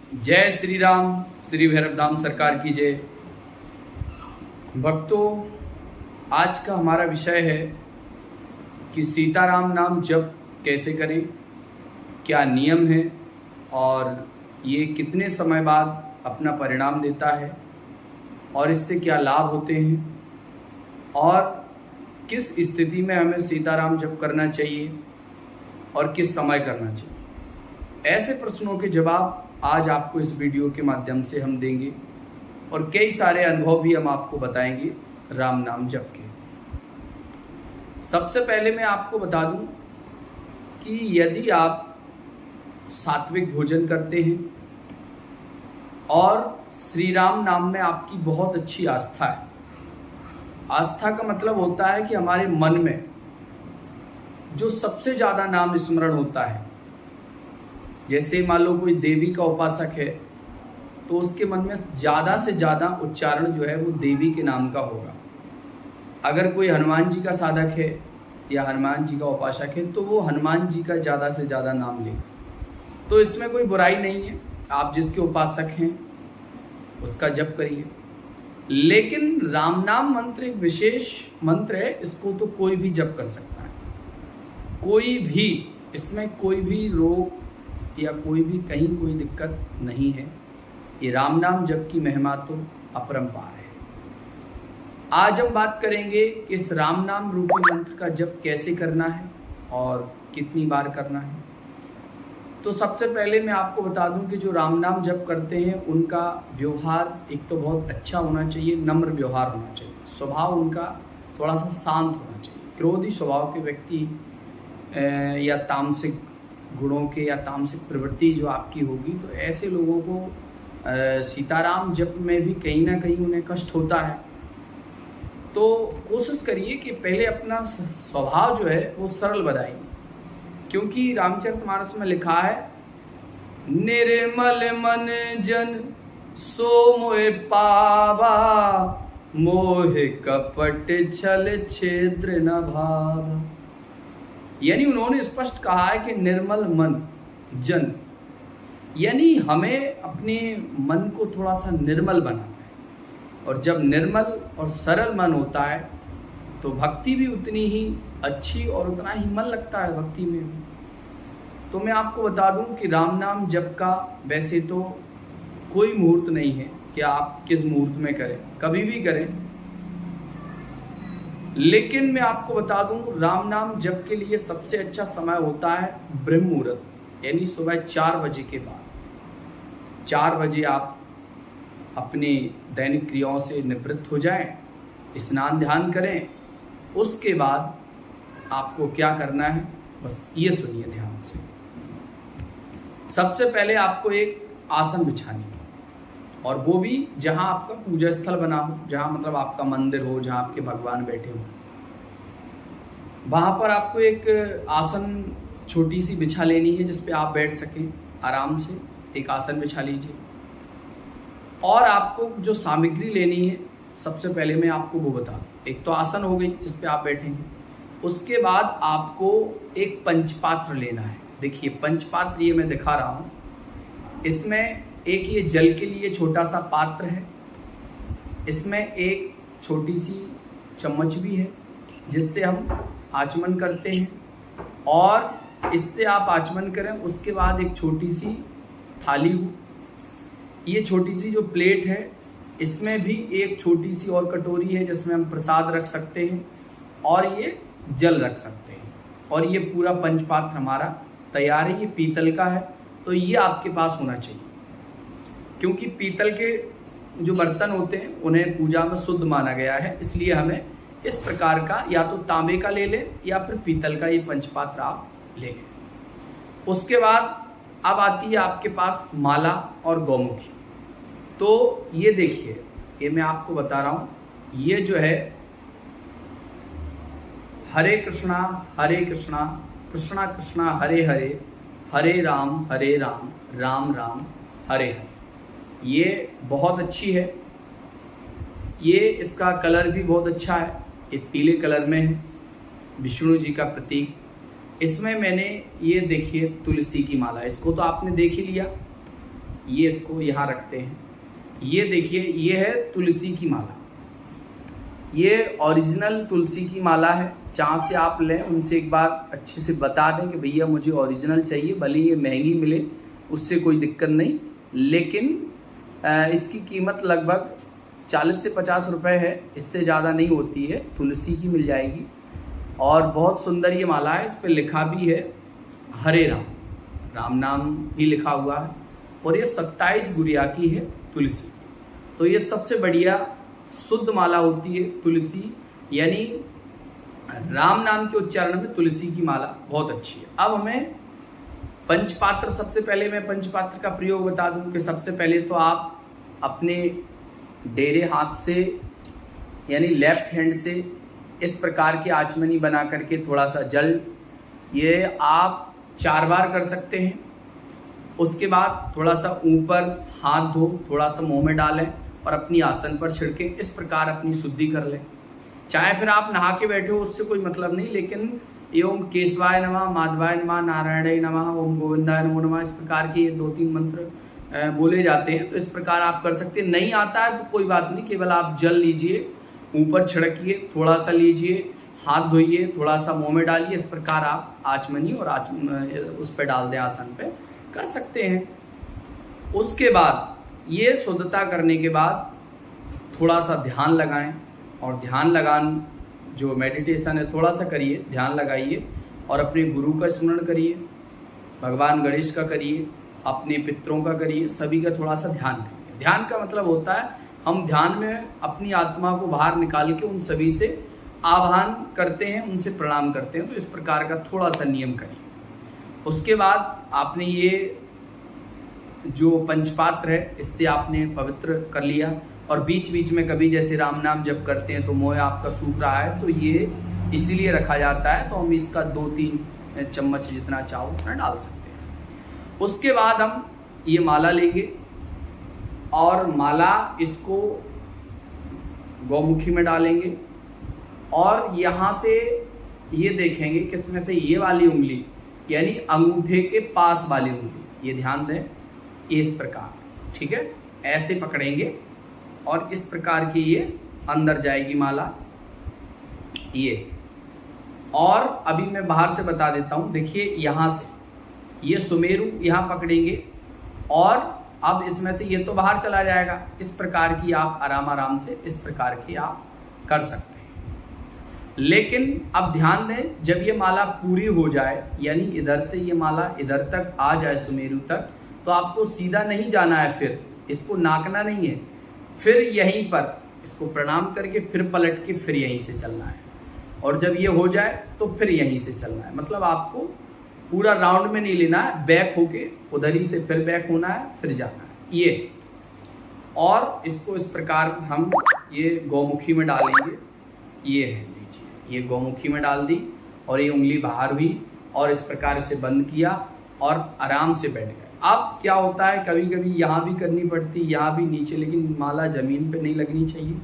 जय श्री राम, श्री भैरव धाम सरकार की जय। भक्तों, आज का हमारा विषय है कि सीताराम नाम जप कैसे करें, क्या नियम है और ये कितने समय बाद अपना परिणाम देता है और इससे क्या लाभ होते हैं और किस स्थिति में हमें सीताराम जप करना चाहिए और किस समय करना चाहिए। ऐसे प्रश्नों के जवाब आज आपको इस वीडियो के माध्यम से हम देंगे और कई सारे अनुभव भी हम आपको बताएंगे राम नाम जप के। सबसे पहले मैं आपको बता दूं कि यदि आप सात्विक भोजन करते हैं और श्री राम नाम में आपकी बहुत अच्छी आस्था है, आस्था का मतलब होता है कि हमारे मन में जो सबसे ज़्यादा नाम स्मरण होता है, जैसे मान लो कोई देवी का उपासक है तो उसके मन में ज़्यादा से ज़्यादा उच्चारण जो है वो देवी के नाम का होगा। अगर कोई हनुमान जी का साधक है या हनुमान जी का उपासक है तो वो हनुमान जी का ज़्यादा से ज़्यादा नाम लेगा। तो इसमें कोई बुराई नहीं है, आप जिसके उपासक हैं उसका जप करिए। लेकिन राम नाम मंत्र एक विशेष मंत्र है, इसको तो कोई भी जप कर सकता है, कोई भी, इसमें कोई भी रोग या कोई भी कहीं कोई दिक्कत नहीं है। ये राम नाम जप की महिमा तो अपरंपार है। आज हम बात करेंगे कि इस राम नाम रूपी मंत्र का जप कैसे करना है और कितनी बार करना है। तो सबसे पहले मैं आपको बता दूं कि जो राम नाम जप करते हैं उनका व्यवहार एक तो बहुत अच्छा होना चाहिए, नम्र व्यवहार होना चाहिए, स्वभाव उनका थोड़ा सा शांत होना चाहिए। क्रोधी स्वभाव के व्यक्ति या तामसिक गुणों के या तामसिक प्रवृत्ति जो आपकी होगी, तो ऐसे लोगों को सीताराम जप में भी कहीं ना कहीं उन्हें कष्ट होता है। तो कोशिश करिए कि पहले अपना स्वभाव जो है वो सरल बनाइए, क्योंकि रामचरितमानस में लिखा है, निर्मल मन जन सो मोह पावा, मोह कपट छल छिद्र न भावा। यानी उन्होंने स्पष्ट कहा है कि निर्मल मन जन, यानी हमें अपने मन को थोड़ा सा निर्मल बनाना है। और जब निर्मल और सरल मन होता है तो भक्ति भी उतनी ही अच्छी और उतना ही मन लगता है भक्ति में भी। तो मैं आपको बता दूं कि राम नाम जप का वैसे तो कोई मुहूर्त नहीं है कि आप किस मुहूर्त में करें, कभी भी करें। लेकिन मैं आपको बता दूं, राम नाम जप के लिए सबसे अच्छा समय होता है ब्रह्म मुहूर्त, यानी सुबह 4 बजे के बाद। 4 बजे आप अपनी दैनिक क्रियाओं से निवृत्त हो जाएं, स्नान ध्यान करें। उसके बाद आपको क्या करना है, बस ये सुनिए ध्यान से। सबसे पहले आपको एक आसन बिछानी है, और वो भी जहाँ आपका पूजा स्थल बना हो, जहाँ मतलब आपका मंदिर हो, जहाँ आपके भगवान बैठे हो, वहाँ पर आपको एक आसन छोटी सी बिछा लेनी है जिस पे आप बैठ सकें आराम से। एक आसन बिछा लीजिए और आपको जो सामग्री लेनी है सबसे पहले मैं आपको वो बता दूँ। एक तो आसन हो गई जिस पे आप बैठेंगे, उसके बाद आपको एक पंचपात्र लेना है। देखिए पंचपात्र ये मैं दिखा रहा हूँ, इसमें एक ये जल के लिए छोटा सा पात्र है, इसमें एक छोटी सी चम्मच भी है जिससे हम आचमन करते हैं, और इससे आप आचमन करें। उसके बाद एक छोटी सी थाली हो, ये छोटी सी जो प्लेट है इसमें भी एक छोटी सी और कटोरी है जिसमें हम प्रसाद रख सकते हैं और ये जल रख सकते हैं। और ये पूरा पंचपात्र हमारा तैयार है। ये पीतल का है तो ये आपके पास होना चाहिए, क्योंकि पीतल के जो बर्तन होते हैं उन्हें पूजा में शुद्ध माना गया है, इसलिए हमें इस प्रकार का या तो तांबे का ले लें या फिर पीतल का ये पंचपात्र आप ले लें। उसके बाद अब आती है आपके पास माला और गौमुखी। तो ये देखिए, ये मैं आपको बता रहा हूँ, ये जो है हरे कृष्णा कृष्णा कृष्णा हरे हरे, हरे राम राम राम हरे हरे। ये बहुत अच्छी है, ये इसका कलर भी बहुत अच्छा है, ये पीले कलर में है, विष्णु जी का प्रतीक। इसमें मैंने ये देखिए तुलसी की माला, इसको तो आपने देख ही लिया। ये इसको यहाँ रखते हैं। ये देखिए, ये है तुलसी की माला। ये ओरिजिनल तुलसी की माला है। जहाँ से आप लें उनसे एक बार अच्छे से बता दें कि भैया मुझे ओरिजिनल चाहिए, भले ये महंगी मिले उससे कोई दिक्कत नहीं, लेकिन इसकी कीमत लगभग 40 से 50 रुपए है, इससे ज़्यादा नहीं होती है। तुलसी की मिल जाएगी और बहुत सुंदर ये माला है। इस पर लिखा भी है हरे राम, राम नाम ही लिखा हुआ है और ये 27 गुड़िया की है तुलसी। तो ये सबसे बढ़िया शुद्ध माला होती है तुलसी, यानी राम नाम के उच्चारण में तुलसी की माला बहुत अच्छी है। अब हमें पंचपात्र, सबसे पहले मैं पंचपात्र का प्रयोग बता दूं कि सबसे पहले तो आप अपने डेरे हाथ से यानी लेफ्ट हैंड से इस प्रकार की आचमनी बना करके थोड़ा सा जल, ये आप 4 बार कर सकते हैं। उसके बाद थोड़ा सा ऊपर हाथ धो, थोड़ा सा मुंह में डालें और अपनी आसन पर छिड़कें। इस प्रकार अपनी शुद्धि कर लें। चाहे फिर आप नहा के बैठे हो उससे कोई मतलब नहीं, लेकिन ओम केशवाय नमः, माधवाय नमः, नारायणाय नमः, ओम गोविंदाय नमो नमः, इस प्रकार के ये 2-3 मंत्र बोले जाते हैं। तो इस प्रकार आप कर सकते हैं। नहीं आता है तो कोई बात नहीं, केवल आप जल लीजिए, ऊपर छिड़किए, थोड़ा सा लीजिए, हाथ धोइए, थोड़ा सा मुंह में डालिए। इस प्रकार आप आचमनी और उस पर डाल दें, आसन पे कर सकते हैं। उसके बाद ये शुद्धता करने के बाद थोड़ा सा ध्यान लगाएं और ध्यान लगान जो मेडिटेशन है थोड़ा सा करिए, ध्यान लगाइए और अपने गुरु का स्मरण करिए, भगवान गणेश का करिए, अपने पितरों का करिए, सभी का थोड़ा सा ध्यान करिए। ध्यान का मतलब होता है हम ध्यान में अपनी आत्मा को बाहर निकाल के उन सभी से आह्वान करते हैं, उनसे प्रणाम करते हैं। तो इस प्रकार का थोड़ा सा नियम करिए। उसके बाद आपने ये जो पंचपात्र है इससे आपने पवित्र कर लिया और बीच बीच में कभी जैसे राम नाम जप करते हैं तो मोह आपका सूख रहा है तो ये इसीलिए रखा जाता है, तो हम इसका 2-3 चम्मच जितना चाहो उतना डाल सकते हैं। उसके बाद हम ये माला लेंगे और माला इसको गौमुखी में डालेंगे और यहाँ से ये देखेंगे किसमें से ये वाली उंगली यानी अंगूठे के पास वाली उंगली, ये ध्यान दें, ये इस प्रकार, ठीक है, ऐसे पकड़ेंगे और इस प्रकार की ये अंदर जाएगी माला ये। और अभी मैं बाहर से बता देता हूँ, देखिए यहाँ से ये सुमेरु यहाँ पकड़ेंगे और अब इसमें से ये तो बाहर चला जाएगा। इस प्रकार की आप आराम से इस प्रकार की आप कर सकते हैं। लेकिन अब ध्यान दें, जब ये माला पूरी हो जाए यानी इधर से ये माला इधर तक आ जाए सुमेरु तक, तो आपको सीधा नहीं जाना है, फिर इसको नाकना नहीं है, फिर यहीं पर इसको प्रणाम करके फिर पलट के फिर यहीं से चलना है और जब ये हो जाए तो फिर यहीं से चलना है। मतलब आपको पूरा राउंड में नहीं लेना है, बैक होके उधर ही से फिर बैक होना है, फिर जाना है ये। और इसको इस प्रकार हम ये गौमुखी में डालेंगे। ये है, लीजिए, ये गौमुखी में डाल दी और ये उंगली बाहर हुई और इस प्रकार से बंद किया और आराम से बैठ गए। अब क्या होता है, कभी कभी यहाँ भी करनी पड़ती, यहाँ भी नीचे, लेकिन माला जमीन पे नहीं लगनी चाहिए,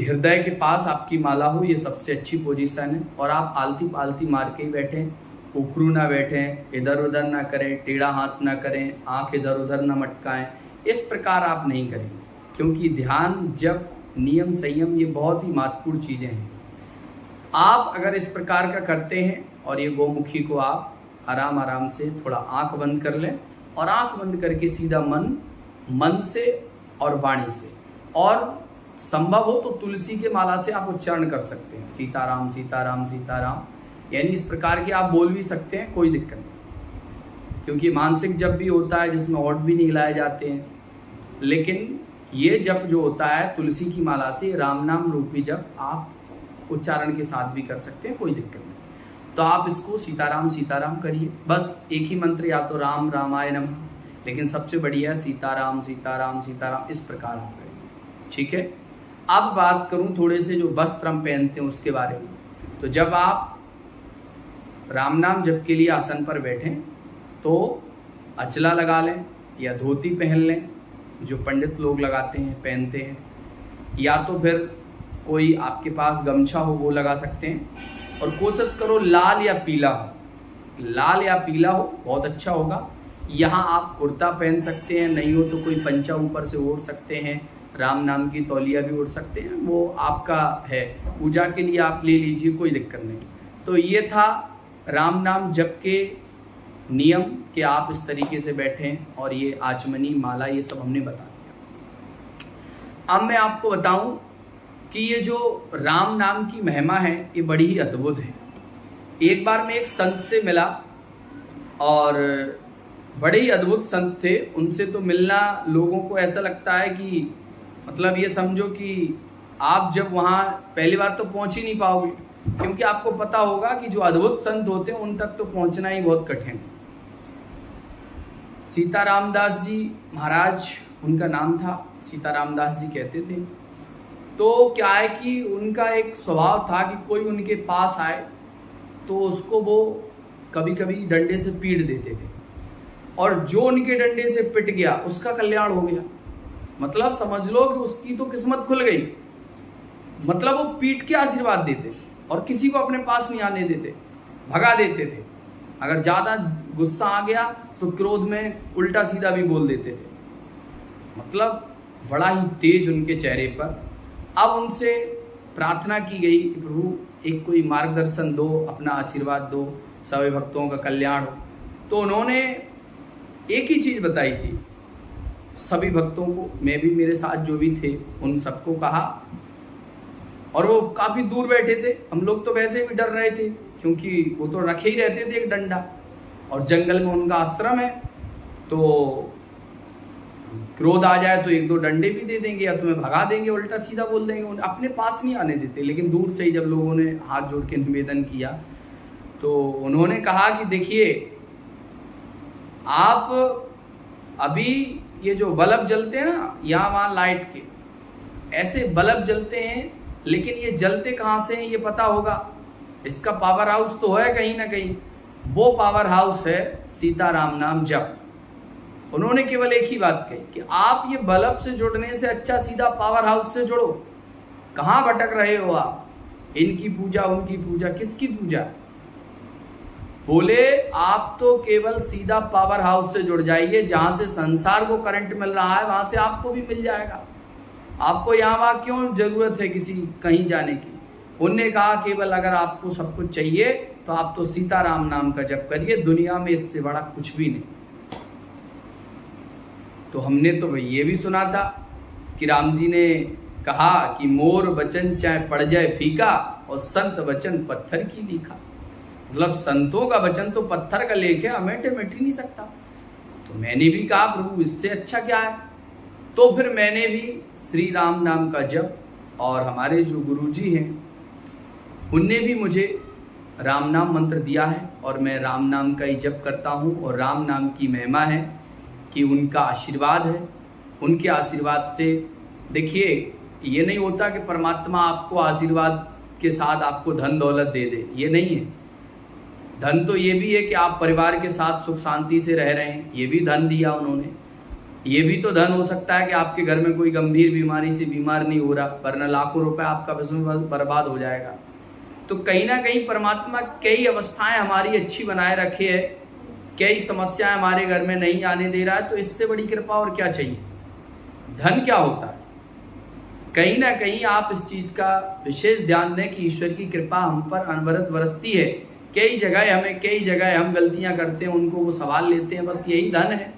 हृदय के पास आपकी माला हो, ये सबसे अच्छी पोजीशन है। और आप आलती पालती मार के ही बैठें, उखरू ना बैठें, इधर उधर ना करें, टेढ़ा हाथ ना करें, आंख इधर उधर ना मटकाएं। इस प्रकार आप नहीं करेंगे, क्योंकि ध्यान, जप, नियम, संयम ये बहुत ही महत्वपूर्ण चीज़ें हैं। आप अगर इस प्रकार का करते हैं और ये गौमुखी को आप आराम से थोड़ा आंख बंद कर लें और आंख बंद करके सीधा मन से और वाणी से, और संभव हो तो तुलसी के माला से आप उच्चारण कर सकते हैं, सीताराम सीताराम सीताराम, यानी इस प्रकार के आप बोल भी सकते हैं, कोई दिक्कत नहीं। क्योंकि मानसिक जप भी होता है जिसमें ओठ भी नहीं हिलाए जाते हैं, लेकिन ये जप जो होता है तुलसी की माला से, राम नाम रूपी जप आप उच्चारण के साथ भी कर सकते हैं, कोई दिक्कत नहीं। तो आप इसको सीताराम सीताराम करिए, बस एक ही मंत्र, या तो राम रामाय नमः, लेकिन सबसे बढ़िया सीताराम सीताराम सीताराम, इस प्रकार आप करिए, ठीक है। अब बात करूं थोड़े से जो वस्त्र हम पहनते हैं उसके बारे में। तो जब आप राम नाम जप के लिए आसन पर बैठें तो अचला लगा लें या धोती पहन लें, जो पंडित लोग लगाते हैं, पहनते हैं, या तो फिर कोई आपके पास गमछा हो वो लगा सकते हैं। और कोशिश करो लाल या पीला हो, लाल या पीला हो बहुत अच्छा होगा। यहाँ आप कुर्ता पहन सकते हैं, नहीं हो तो कोई पंचा ऊपर से ओढ़ सकते हैं, राम नाम की तौलिया भी ओढ़ सकते हैं, वो आपका है। पूजा के लिए आप ले लीजिए, कोई दिक्कत नहीं। तो ये था राम नाम जप के नियम कि आप इस तरीके से बैठें, और ये आचमनी माला ये सब हमने बता दिया। अब मैं आपको बताऊं कि ये जो राम नाम की महिमा है ये बड़ी ही अद्भुत है। एक बार मैं एक संत से मिला और बड़े ही अद्भुत संत थे। उनसे तो मिलना लोगों को ऐसा लगता है कि मतलब ये समझो कि आप जब वहाँ पहली बार तो पहुँच ही नहीं पाओगे, क्योंकि आपको पता होगा कि जो अद्भुत संत होते हैं उन तक तो पहुँचना ही बहुत कठिन है। सीताराम दास जी महाराज उनका नाम था, सीताराम दास जी कहते थे। तो क्या है कि उनका एक स्वभाव था कि कोई उनके पास आए तो उसको वो कभी कभी डंडे से पीट देते थे, और जो उनके डंडे से पिट गया उसका कल्याण हो गया। मतलब समझ लो कि उसकी तो किस्मत खुल गई। मतलब वो पीट के आशीर्वाद देते और किसी को अपने पास नहीं आने देते, भगा देते थे। अगर ज़्यादा गुस्सा आ गया तो क्रोध में उल्टा सीधा भी बोल देते थे। मतलब बड़ा ही तेज उनके चेहरे पर। अब उनसे प्रार्थना की गई कि प्रभु एक कोई मार्गदर्शन दो, अपना आशीर्वाद दो, सभी भक्तों का कल्याण हो। तो उन्होंने एक ही चीज़ बताई थी सभी भक्तों को, मैं भी मेरे साथ जो भी थे उन सबको कहा, और वो काफ़ी दूर बैठे थे। हम लोग तो वैसे भी डर रहे थे क्योंकि वो तो रखे ही रहते थे एक डंडा, और जंगल में उनका आश्रम है, तो क्रोध आ जाए तो एक दो डंडे भी दे देंगे या तुम्हें भगा देंगे, उल्टा सीधा बोल देंगे। अपने पास नहीं आने देते। लेकिन दूर से ही जब लोगों ने हाथ जोड़ के निवेदन किया तो उन्होंने कहा कि देखिए आप अभी ये जो बल्ब जलते हैं ना यहाँ वहाँ लाइट के, ऐसे बल्ब जलते हैं, लेकिन ये जलते कहाँ से हैं ये पता होगा। इसका पावर हाउस तो है कहीं ना कहीं, वो पावर हाउस है सीताराम नाम जप। उन्होंने केवल एक ही बात कही कि आप ये बल्ब से जुड़ने से अच्छा सीधा पावर हाउस से जुड़ो। कहाँ भटक रहे हो आप, इनकी पूजा उनकी पूजा, किसकी पूजा। बोले आप तो केवल सीधा पावर हाउस से जुड़ जाइए, जहां से संसार को करंट मिल रहा है वहां से आपको भी मिल जाएगा। आपको यहाँ वहाँ क्यों जरूरत है किसी कहीं जाने की। उनने कहा केवल अगर आपको सब कुछ चाहिए तो आप तो सीताराम नाम का जप करिए, दुनिया में इससे बड़ा कुछ भी नहीं। तो हमने तो ये भी सुना था कि राम जी ने कहा कि मोर वचन चाहे पड़ जाए फीका और संत वचन पत्थर की लीखा। मतलब संतों का वचन तो पत्थर का लेख है, मिट ही नहीं सकता। तो मैंने भी कहा प्रभु इससे अच्छा क्या है। तो फिर मैंने भी श्री राम नाम का जप, और हमारे जो गुरुजी हैं उनने भी मुझे राम नाम मंत्र दिया है, और मैं राम नाम का ही जप करता हूँ। और राम नाम की महिमा है कि उनका आशीर्वाद है। उनके आशीर्वाद से देखिए ये नहीं होता कि परमात्मा आपको आशीर्वाद के साथ आपको धन दौलत दे दे, ये नहीं है। धन तो ये भी है कि आप परिवार के साथ सुख शांति से रह रहे हैं, ये भी धन दिया उन्होंने। ये भी तो धन हो सकता है कि आपके घर में कोई गंभीर बीमारी से बीमार नहीं हो रहा, वरना लाखों रुपए आपका बिजनेस बर्बाद हो जाएगा। तो कहीं ना कहीं परमात्मा कई अवस्थाएं हमारी अच्छी बनाए रखे है, कई समस्याएं हमारे घर में नहीं आने दे रहा है। तो इससे बड़ी कृपा और क्या चाहिए। धन क्या होता है, कहीं ना कहीं आप इस चीज का विशेष ध्यान दें कि ईश्वर की कृपा हम पर अनवरत बरसती है। कई जगह हम गलतियां करते हैं, उनको वो सवाल लेते हैं, बस यही धन है।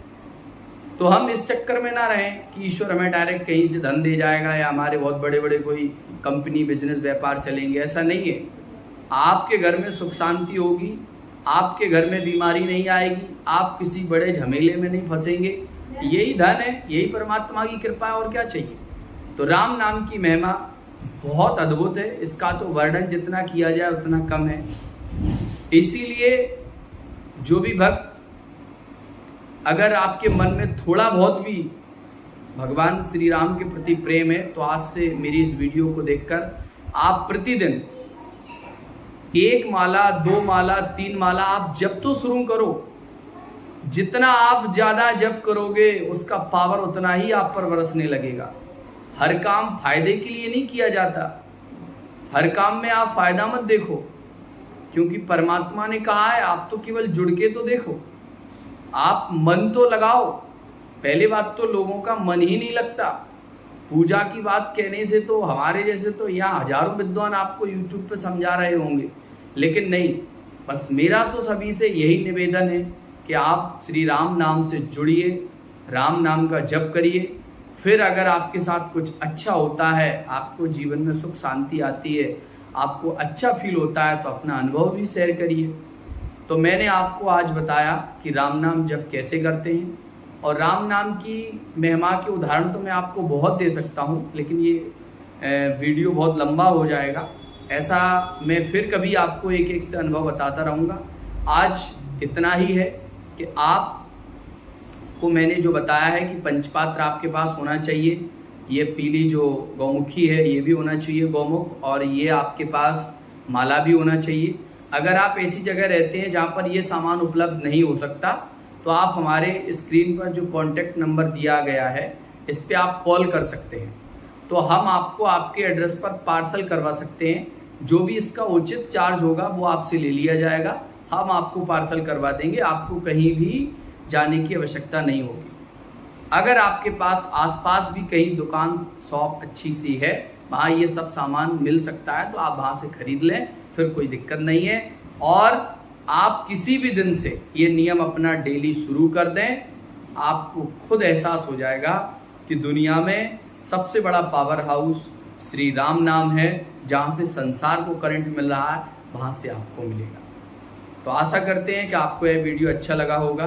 तो हम इस चक्कर में ना रहें कि ईश्वर हमें डायरेक्ट कहीं से धन दे जाएगा या हमारे बहुत बड़े बड़े कोई कंपनी बिजनेस व्यापार चलेंगे, ऐसा नहीं है। आपके घर में सुख शांति होगी, आपके घर में बीमारी नहीं आएगी, आप किसी बड़े झमेले में नहीं फंसेंगे। यही धन है, यही परमात्मा की कृपा है, और क्या चाहिए। तो राम नाम की महिमा बहुत अद्भुत है, इसका तो वर्णन जितना किया जाए उतना कम है। इसीलिए जो भी भक्त, अगर आपके मन में थोड़ा बहुत भी भगवान श्री राम के प्रति प्रेम है, तो आज से मेरी इस वीडियो को देखकर आप प्रतिदिन 1 माला 2 माला 3 माला आप जप तो शुरू करो। जितना आप ज्यादा जप करोगे उसका पावर उतना ही आप पर बरसने लगेगा। हर काम फायदे के लिए नहीं किया जाता, हर काम में आप फायदा मत देखो, क्योंकि परमात्मा ने कहा है आप तो केवल जुड़ के तो देखो। आप मन तो लगाओ। पहली बात तो लोगों का मन ही नहीं लगता। पूजा की बात कहने से तो हमारे जैसे तो यहाँ हजारों विद्वान आपको यूट्यूब पे समझा रहे होंगे, लेकिन नहीं, बस मेरा तो सभी से यही निवेदन है कि आप श्री राम नाम से जुड़िए, राम नाम का जप करिए। फिर अगर आपके साथ कुछ अच्छा होता है, आपको जीवन में सुख शांति आती है, आपको अच्छा फील होता है, तो अपना अनुभव भी शेयर करिए। तो मैंने आपको आज बताया कि राम नाम जप कैसे करते हैं, और राम नाम की महिमा के उदाहरण तो मैं आपको बहुत दे सकता हूँ, लेकिन ये वीडियो बहुत लंबा हो जाएगा। ऐसा मैं फिर कभी आपको एक एक से अनुभव बताता रहूँगा। आज इतना ही है कि आपको मैंने जो बताया है कि पंचपात्र आपके पास होना चाहिए। ये पीली जो गौमुखी है ये भी होना चाहिए गौमुख, और ये आपके पास माला भी होना चाहिए। अगर आप ऐसी जगह रहते हैं जहाँ पर ये सामान उपलब्ध नहीं हो सकता, तो आप हमारे स्क्रीन पर जो कॉन्टैक्ट नंबर दिया गया है इस पर आप कॉल कर सकते हैं। तो हम आपको आपके एड्रेस पर पार्सल करवा सकते हैं। जो भी इसका उचित चार्ज होगा वो आपसे ले लिया जाएगा। हम आपको पार्सल करवा देंगे, आपको कहीं भी जाने की आवश्यकता नहीं होगी। अगर आपके पास आसपास भी कहीं दुकान शॉप अच्छी सी है, वहाँ ये सब सामान मिल सकता है, तो आप वहाँ से खरीद लें, फिर कोई दिक्कत नहीं है। और आप किसी भी दिन से ये नियम अपना डेली शुरू कर दें, आपको खुद एहसास हो जाएगा कि दुनिया में सबसे बड़ा पावर हाउस श्री राम नाम है। जहाँ से संसार को करंट मिल रहा है, वहाँ से आपको मिलेगा। तो आशा करते हैं कि आपको यह वीडियो अच्छा लगा होगा।